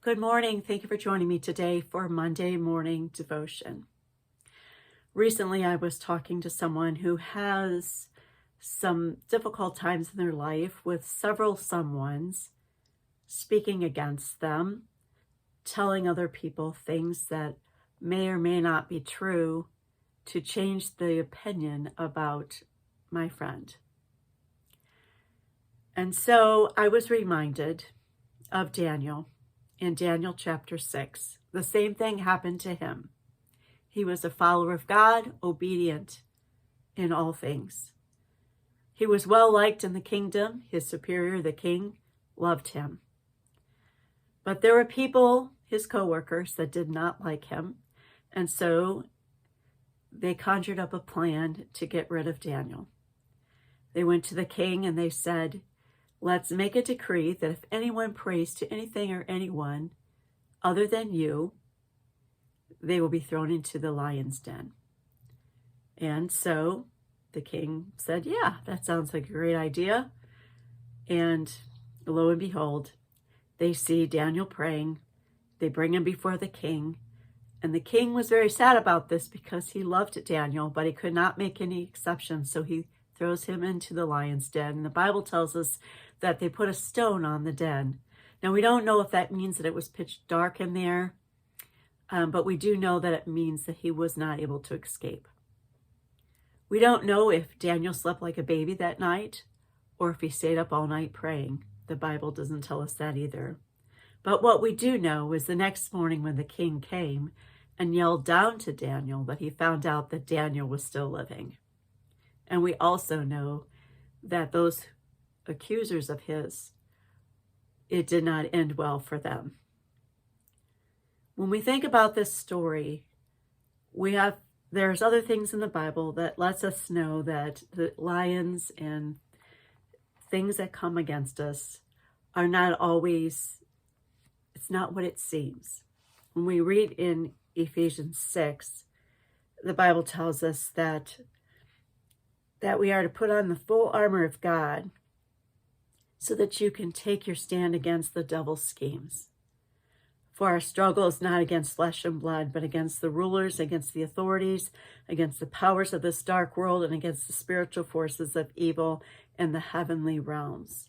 Good morning. Thank you for joining me today for Monday morning devotion. Recently, I was talking to someone who has some difficult times in their life with several someones speaking against them, telling other people things that may or may not be true to change the opinion about my friend. And so I was reminded of Daniel. In Daniel chapter 6, the same thing happened to him. He was a follower of God, obedient in all things. He was well liked in the kingdom. His superior, the king, loved him. But there were people, his co-workers, that did not like him. And so they conjured up a plan to get rid of Daniel. They went to the king and they said, let's make a decree that if anyone prays to anything or anyone other than you, they will be thrown into the lion's den. And so the king said, yeah, that sounds like a great idea. And lo and behold, they see Daniel praying. They bring him before the king. And the king was very sad about this because he loved Daniel, but he could not make any exceptions. So he throws him into the lion's den. And the Bible tells us that they put a stone on the den. Now, we don't know if that means that it was pitch dark in there, but we do know that it means that he was not able to escape. We don't know if Daniel slept like a baby that night or if he stayed up all night praying. The Bible doesn't tell us that either. But what we do know is the next morning when the king came and yelled down to Daniel that he found out that Daniel was still living. And we also know that those accusers of his, it did not end well for them. When we think about this story, there's other things in the Bible that lets us know that the lions and things that come against us are not always, it's not what it seems. When we read in Ephesians 6, the Bible tells us that we are to put on the full armor of God so that you can take your stand against the devil's schemes. For our struggle is not against flesh and blood, but against the rulers, against the authorities, against the powers of this dark world, and against the spiritual forces of evil in the heavenly realms.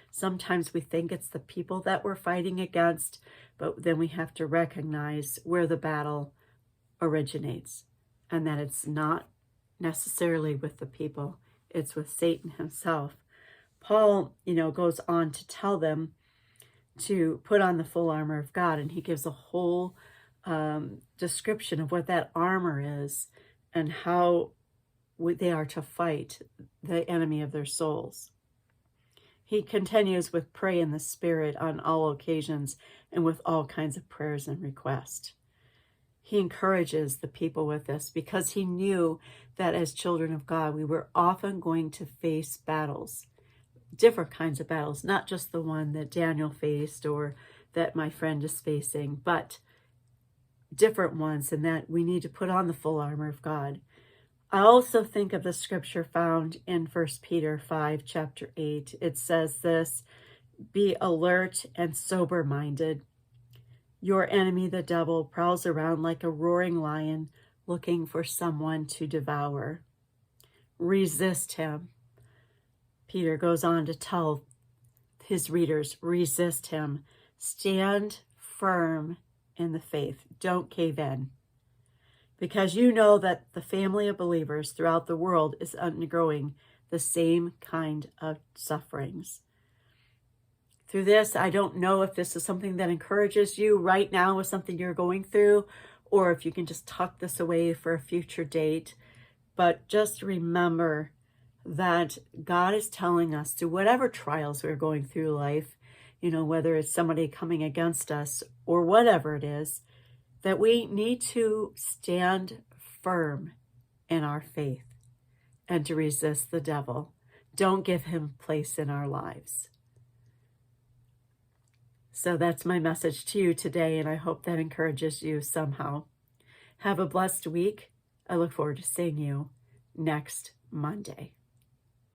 Sometimes we think it's the people that we're fighting against, but then we have to recognize where the battle originates, and that it's not necessarily with the people, it's with Satan himself. Paul, goes on to tell them to put on the full armor of God, and he gives a whole description of what that armor is and how they are to fight the enemy of their souls. He continues with pray in the Spirit on all occasions and with all kinds of prayers and requests. He encourages the people with this because he knew that as children of God, we were often going to face battles, different kinds of battles, not just the one that Daniel faced or that my friend is facing, but different ones, and that we need to put on the full armor of God. I also think of the scripture found in 1 Peter 5, chapter 8. It says this, be alert and sober-minded. Your enemy, the devil, prowls around like a roaring lion looking for someone to devour. Resist him. Peter goes on to tell his readers, resist him. Stand firm in the faith. Don't cave in. Because you know that the family of believers throughout the world is undergoing the same kind of sufferings. Through this, I don't know if this is something that encourages you right now with something you're going through, or if you can just tuck this away for a future date. But just remember that God is telling us through whatever trials we're going through life, whether it's somebody coming against us or whatever it is, that we need to stand firm in our faith and to resist the devil. Don't give him place in our lives. So that's my message to you today, and I hope that encourages you somehow. Have a blessed week. I look forward to seeing you next Monday.